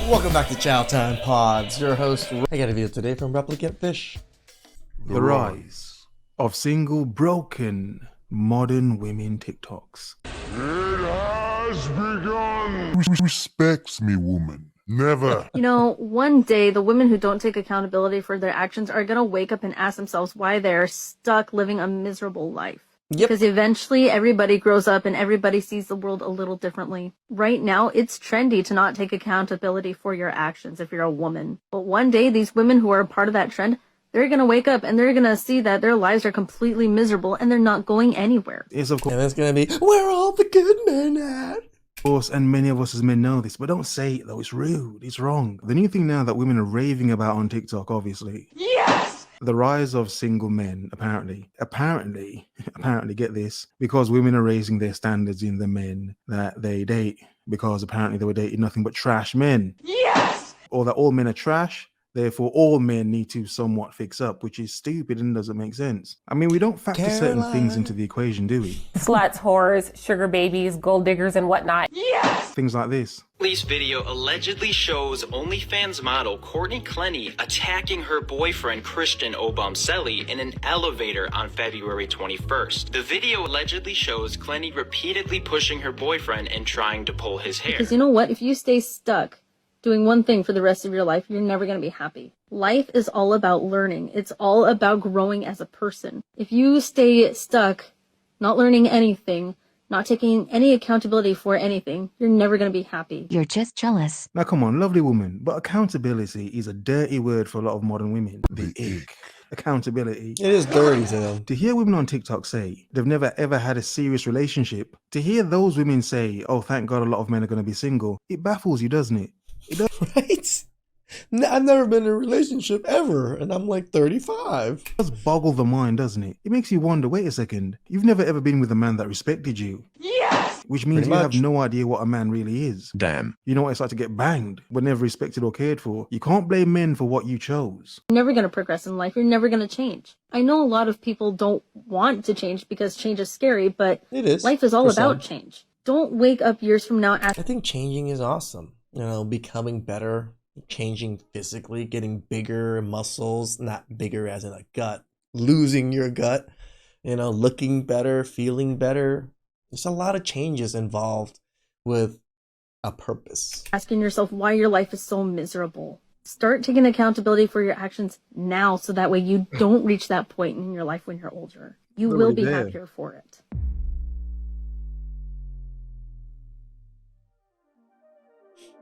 Welcome back to Chow Time Pods. Your host, I got a video today from Replicant Fish. The rise of single, broken, modern women TikToks. It has begun. Respects me, woman. Never. You know, one day the women who don't take accountability for their actions are gonna wake up and ask themselves why they're stuck living a miserable life. Yep. Because eventually everybody grows up and everybody sees the world a little differently. Right now, it's trendy to not take accountability for your actions if you're a woman. But one day, these women who are a part of that trend, they're gonna wake up and they're gonna see that their lives are completely miserable and they're not going anywhere. It's of And it's gonna be, where are all the good men at? course, and many of us as men know this, but don't say it though, it's rude, it's wrong. The new thing now that women are raving about on TikTok, obviously. Yes! The rise of single men, apparently, get this, because women are raising their standards in the men that they date, because apparently they were dating nothing but trash men. Yes! Or that all men are trash, therefore all men need to somewhat fix up, which is stupid and doesn't make sense. I mean, we don't factor certain things into the equation, do we? Sluts, whores, sugar babies, gold diggers, and whatnot. Things like this. Police video allegedly shows OnlyFans model Courtney Clenny attacking her boyfriend Christian Obamselli in an elevator on February 21st. The video allegedly shows Clenny repeatedly pushing her boyfriend and trying to pull his hair. Because you know what? If you stay stuck doing one thing for the rest of your life, you're never going to be happy. Life is all about learning. It's all about growing as a person. If you stay stuck, not learning anything, not taking any accountability for anything, you're never going to be happy. You're just jealous. Now, come on, lovely woman, but accountability is a dirty word for a lot of modern women. The ick. Accountability. It is dirty to them. To hear women on TikTok say they've never ever had a serious relationship, to hear those women say, oh, thank God a lot of men are going to be single, it baffles you, doesn't it? Right? I've never been in a relationship ever, and I'm like 35. It does boggle the mind, doesn't it? It makes you wonder, wait a second, you've never ever been with a man that respected you. Yes! Which means Pretty you much. have no idea what a man really is. Damn. You know what it's like to get banged, but never respected or cared for. You can't blame men for what you chose. You're never going to progress in life. You're never going to change. I know a lot of people don't want to change because change is scary, but It is. life is all for about some. change. Don't wake up years from now I think changing is awesome. You know, becoming better, changing physically, getting bigger muscles, not bigger as in a gut, losing your gut, you know, looking better, feeling better. There's a lot of changes involved with a purpose. asking yourself why your life is so miserable. Start taking accountability for your actions now so that way you don't reach that point in your life when you're older. You will Already be there. happier for it.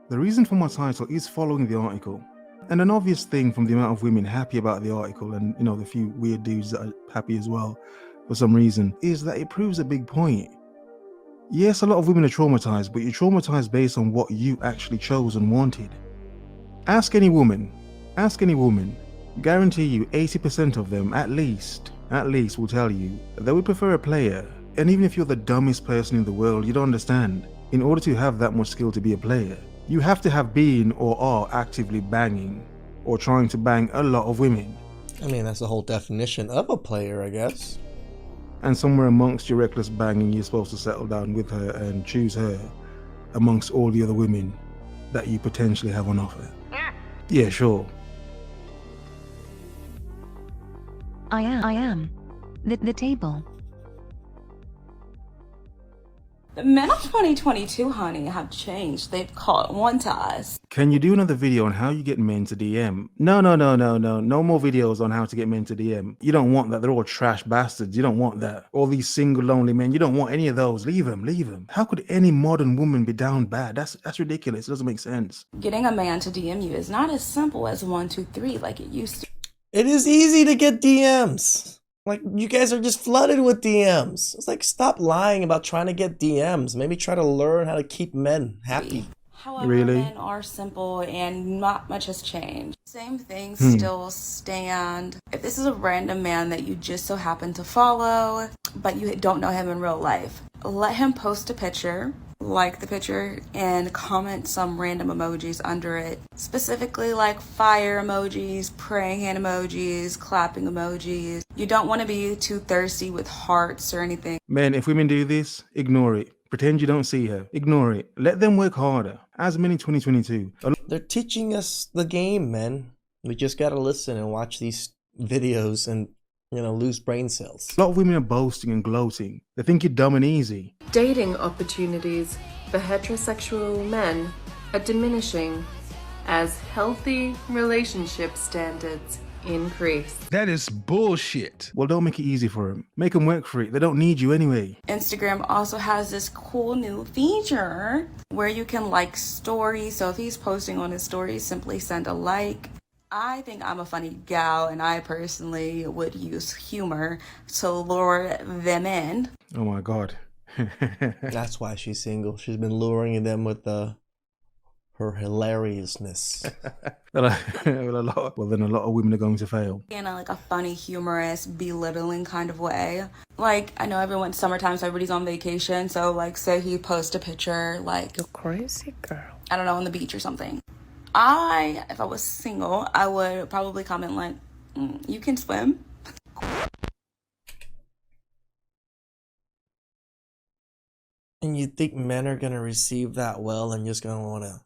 The reason for my title is following the article. And an obvious thing from the amount of women happy about the article and, you know, the few weird dudes that are happy as well for some reason, is that it proves a big point. Yes, a lot of women are traumatized, but you're traumatized based on what you actually chose and wanted. Ask any woman, guarantee you 80% of them at least will tell you that they would prefer a player. And even if you're the dumbest person in the world, you don't understand. In order to have that much skill to be a player, you have to have been or are actively banging or trying to bang a lot of women. I mean, that's the whole definition of a player, I guess. And somewhere amongst your reckless banging, you're supposed to settle down with her and choose her amongst all the other women that you potentially have on offer. Yeah, sure. I am. The table. The men of 2022, honey, have changed. They've caught on to us. Can you do another video on how you get men to DM? No. No more videos on how to get men to DM. You don't want that. They're all trash bastards. You don't want that. All these single, lonely men. You don't want any of those. Leave them. How could any modern woman be down bad? That's ridiculous. It doesn't make sense. Getting a man to DM you is not as simple as 1, 2, 3 like it used to. It is easy to get DMs. Like, you guys are just flooded with DMs. It's like, stop lying about trying to get DMs. Maybe try to learn how to keep men happy. However, Really? men are simple and not much has changed. Same things still stand. If this is a random man that you just so happen to follow, but you don't know him in real life, let him post a picture, like the picture, and comment some random emojis under it. Specifically like fire emojis, praying hand emojis, clapping emojis. You don't want to be too thirsty with hearts or anything. Men, if women do this, ignore it. Pretend you don't see her. Ignore it. Let them work harder. As men in 2022. They're teaching us the game, man. We just gotta listen and watch these videos and, lose brain cells. A lot of women are boasting and gloating. They think you're dumb and easy. Dating opportunities for heterosexual men are diminishing as healthy relationship standards increase. That is bullshit. Well, don't make it easy for them. Make them work for it. They don't need you anyway. Instagram also has this cool new feature where you can like stories. So if he's posting on his stories, simply send a like. I think I'm a funny gal, and I personally would use humor to lure them in. Oh my God. That's why she's single. She's been luring them with her hilariousness. Well, then a lot of women are going to fail. In a funny, humorous, belittling kind of way. Like, I know summertime, so everybody's on vacation. So, say he posts a picture, you're Crazy girl. I don't know, on the beach or something. If I was single, I would probably comment you can swim. And you think men are gonna receive that well and just gonna wanna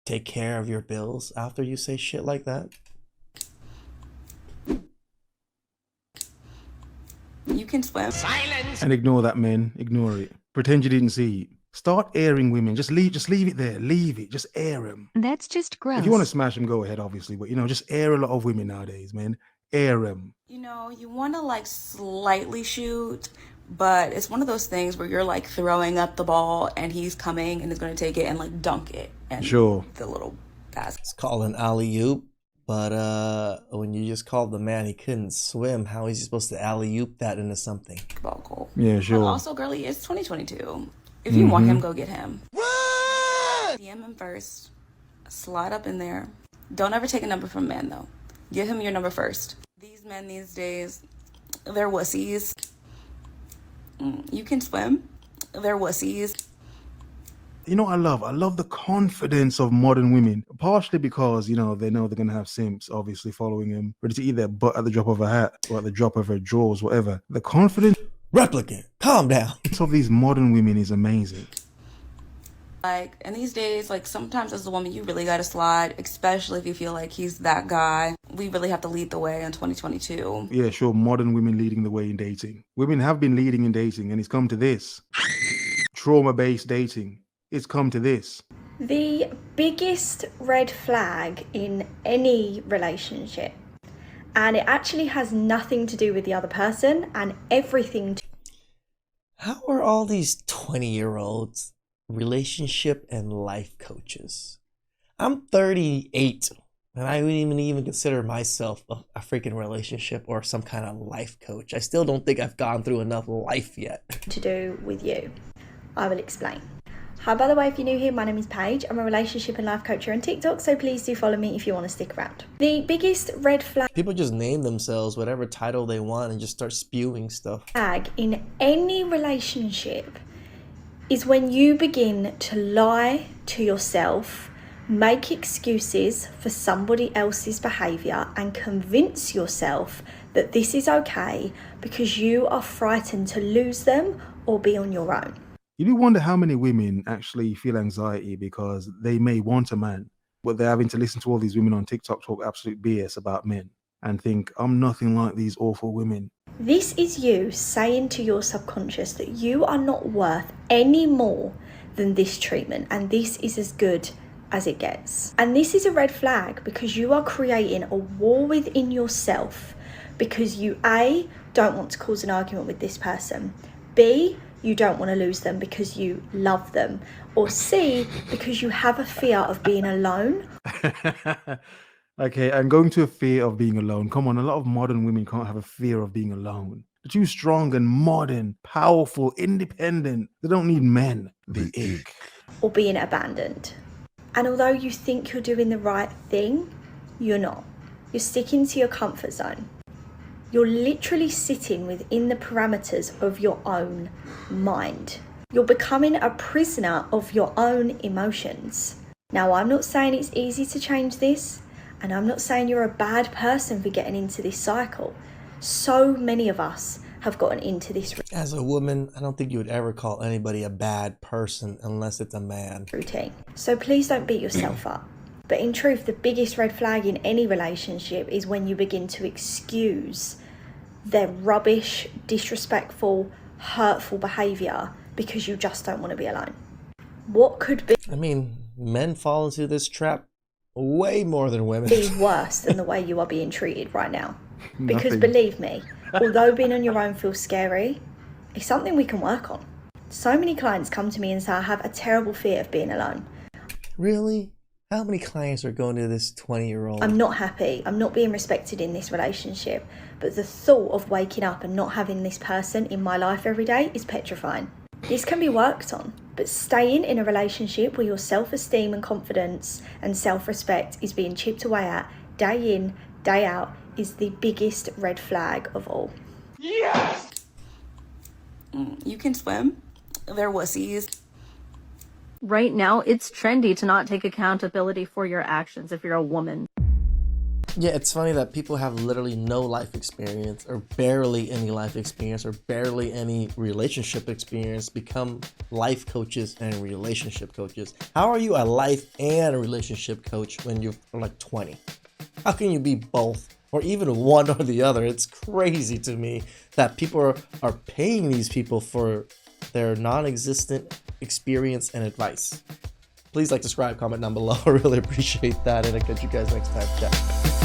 take care of your bills after you say shit like that? You can swim. Silence! And ignore that, men. Ignore it. Pretend you didn't see it. Start airing women. Just leave it there. Leave it. Just air them. That's just gross. If you want to smash them, go ahead, obviously. But, just air a lot of women nowadays, man. Air them. You want to slightly shoot, but it's one of those things where you're throwing up the ball and he's coming and is going to take it and dunk it. And Sure. the little basket. It's called an alley-oop, but when you just called the man he couldn't swim, how is he supposed to alley-oop that into something? Ball goal. Yeah, sure. And also, girlie, it's 2022. If you want him, go get him. DM him first. Slide up in there. Don't ever take a number from a man, though. Give him your number first. These men these days, they're wussies. You can swim. They're wussies. You know what I love the confidence of modern women. Partially because, they know they're going to have simps, obviously, following him, ready to eat their butt at the drop of a hat or at the drop of her drawers, whatever. The confidence Replicant, calm down. of these modern women is amazing. And these days, sometimes as a woman, you really got to slide, especially if you feel like he's that guy. We really have to lead the way in 2022. Yeah, sure, modern women leading the way in dating. Women have been leading in dating, and it's come to this. Trauma-based dating. It's come to this. The biggest red flag in any relationship, and it actually has nothing to do with the other person and everything How are all these 20-year-olds relationship and life coaches? I'm 38, and I wouldn't even consider myself a freaking relationship or some kind of life coach. I still don't think I've gone through enough life yet. to do with you. I will explain. Hi, by the way, if you're new here, my name is Paige. I'm a relationship and life coach here on TikTok, so please do follow me if you want to stick around. The biggest red flag People just name themselves whatever title they want and just start spewing stuff. in any relationship is when you begin to lie to yourself, make excuses for somebody else's behaviour, and convince yourself that this is okay because you are frightened to lose them or be on your own. You do wonder how many women actually feel anxiety because they may want a man, but they're having to listen to all these women on TikTok talk absolute BS about men and think, I'm nothing like these awful women. This is you saying to your subconscious that you are not worth any more than this treatment, and this is as good as it gets. And this is a red flag because you are creating a war within yourself because you A, don't want to cause an argument with this person, B, you don't want to lose them because you love them, or C, because you have a fear of being alone. Okay, and going to a fear of being alone. Come on, a lot of modern women can't have a fear of being alone. They're too strong and modern, powerful, independent. They don't need men. The ick. Or being abandoned. And although you think you're doing the right thing, you're not. You're sticking to your comfort zone. You're literally sitting within the parameters of your own mind. You're becoming a prisoner of your own emotions. Now, I'm not saying it's easy to change this, and I'm not saying you're a bad person for getting into this cycle. So many of us have gotten into this As a woman, I don't think you would ever call anybody a bad person unless it's a man. routine. So please don't beat yourself up. But in truth, the biggest red flag in any relationship is when you begin to excuse their rubbish, disrespectful, hurtful behaviour because you just don't want to be alone. What could I mean, men fall into this trap way more than women. be worse than the way you are being treated right now? Because Nothing. believe me, although being on your own feels scary, it's something we can work on. So many clients come to me and say, I have a terrible fear of being alone. Really? How many clients are going to this 20-year-old? I'm not happy. I'm not being respected in this relationship. But the thought of waking up and not having this person in my life every day is petrifying. This can be worked on, but staying in a relationship where your self-esteem and confidence and self-respect is being chipped away at day in, day out is the biggest red flag of all. You can swim. They're wussies. Right now, it's trendy to not take accountability for your actions if you're a woman. Yeah, it's funny that people have literally no life experience or barely any life experience or barely any relationship experience become life coaches and relationship coaches. How are you a life and a relationship coach when you're like 20? How can you be both or even one or the other? It's crazy to me that people are paying these people for their non-existent experience and advice. Please like, subscribe, comment down below. I really appreciate that, and I'll catch you guys next time. Ciao.